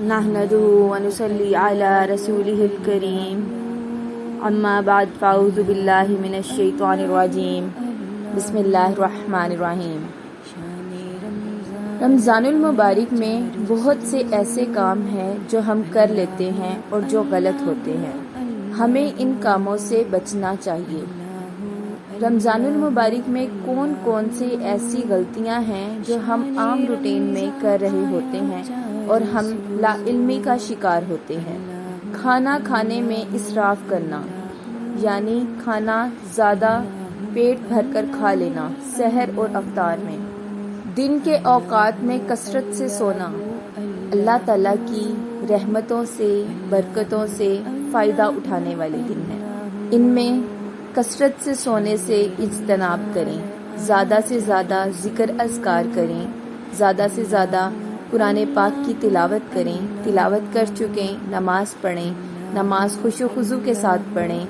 नहमदुहु व नुसल्ली अला रसूलिहिल करीम अम्मा बाद फ़अऊज़ु बिल्लाहि मिनश शैतानिर रजीम बिस्मिल्लाहिर रहमानिर रहीम। रमज़ानुल मुबारक में बहुत से ऐसे काम हैं जो हम कर लेते हैं और जो गलत होते हैं। हमें इन कामों से बचना चाहिए। रमज़ानुल मुबारक में कौन कौन सी ऐसी गलतियां हैं जो हम आम रूटीन में कर रहे होते हैं और हम लाइल्मी का शिकार होते हैं। खाना खाने में इसराफ करना, यानी खाना ज़्यादा पेट भर कर खा लेना सहर और अफ्तार में। दिन के औकात में कसरत से सोना अल्लाह ताला की रहमतों से बरकतों से फ़ायदा उठाने वाले दिन हैं। इनमें कसरत से सोने से इज्तनाब करें, ज़्यादा से ज़्यादा ज़िक्र अज़कार करें, ज़्यादा से ज़्यादा कुरान पाक की तिलावत करें, तिलावत कर चुके नमाज़ पढ़ें, नमाज खुशू खुजू के साथ पढ़ें,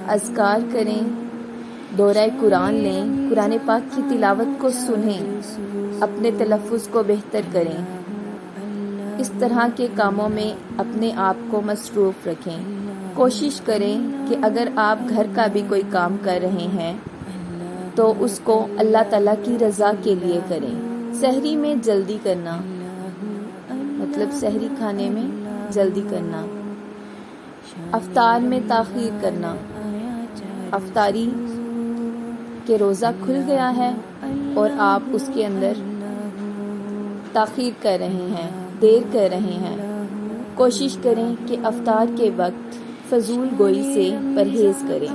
अज़कार करें, दौराए कुरान लें, कुरान पाक की तिलावत को सुनें, अपने तलफ़्फ़ुज़ को बेहतर करें। इस तरह के कामों में अपने आप को मसरूफ़ रखें। कोशिश करें कि अगर आप घर का भी कोई काम कर रहे हैं तो उसको अल्लाह ताला की रज़ा के लिए करें। सहरी में जल्दी करना, मतलब सहरी खाने में जल्दी करना। अफ्तार में ताख़ीर करना, अफ्तारी के रोज़ा खुल गया है और आप उसके अंदर ताख़ीर कर रहे हैं, देर कर रहे हैं। कोशिश करें कि अफ्तार के वक्त फजूल गोई से परहेज़ करें,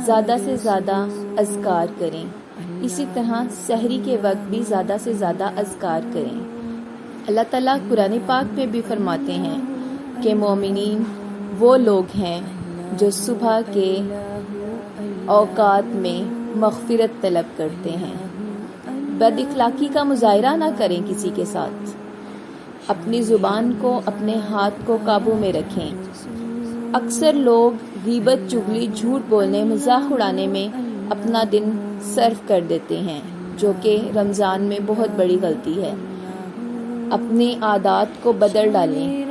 ज़्यादा से ज़्यादा अज़कार करें। इसी तरह सहरी के वक्त भी ज़्यादा से ज़्यादा अज़कार करें। अल्लाह ताला कुरान पाक में भी फरमाते हैं कि मोमिनीन वो लोग हैं जो सुबह के औकात में मग़फ़िरत तलब करते हैं। बदअख़लाक़ी का मुज़ाहिरा ना करें किसी के साथ। अपनी ज़ुबान को, अपने हाथ को काबू में रखें। अक्सर लोग गीबत, चुगली, झूठ बोलने, मजाक उड़ाने में अपना दिन सर्व कर देते हैं, जो कि रमज़ान में बहुत बड़ी गलती है। अपने आदात को बदल डालें।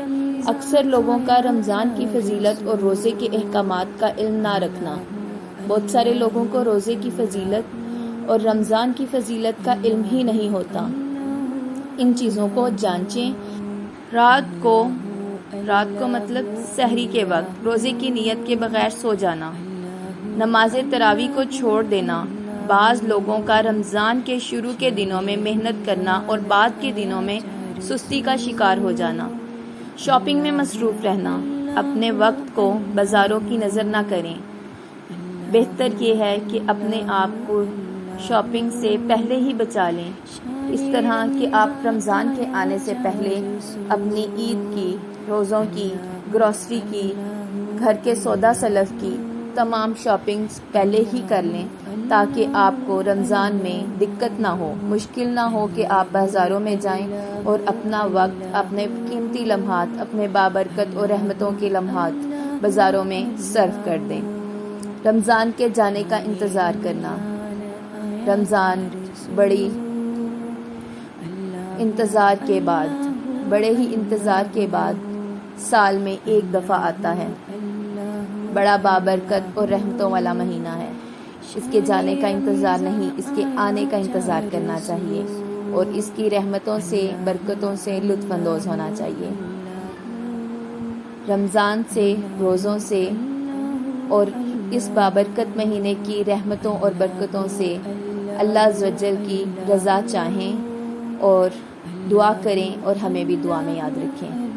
अक्सर लोगों का रमज़ान की फ़जीलत और रोज़े के अहकामात का इल्म ना रखना। बहुत सारे लोगों को रोज़े की फ़जीलत और रमज़ान की फ़जीलत का इल्म ही नहीं होता। इन चीज़ों को जांचें। रात को मतलब सहरी के वक्त रोज़े की नीयत के बगैर सो जाना, नमाज तरावी को छोड़ देना। बाज़ लोगों का रमज़ान के शुरू के दिनों में मेहनत करना और बाद के दिनों में सुस्ती का शिकार हो जाना। शॉपिंग में मसरूफ़ रहना, अपने वक्त को बाज़ारों की नज़र ना करें। बेहतर ये है कि अपने आप को शॉपिंग से पहले ही बचा लें, इस तरह कि आप रमज़ान के आने से पहले अपनी ईद की, रोज़ों की, ग्रॉसरी की, घर के सौदा सलफ की तमाम शॉपिंग्स पहले ही कर लें, ताकि आपको रमज़ान में दिक्कत ना हो, मुश्किल ना हो कि आप बाज़ारों में जाएं और अपना वक्त, अपने कीमती लम्हात, अपने बाबरकत और रहमतों के लम्हात बाज़ारों में सर्व कर दें। रमज़ान के जाने का इंतज़ार करना। रमज़ान बड़े ही इंतज़ार के बाद साल में एक दफ़ा आता है। बड़ा बाबरकत और रहमतों वाला महीना है। इसके जाने का इंतज़ार नहीं, इसके आने का इंतज़ार करना चाहिए और इसकी रहमतों से, बरकतों से लुत्फ़ अंदोज़ होना चाहिए। रमज़ान से, रोज़ों से और इस बाबरकत महीने की रहमतों और बरकतों से अल्लाह अज़्ज़वजल की रज़ा चाहें और दुआ करें और हमें भी दुआ में याद रखें।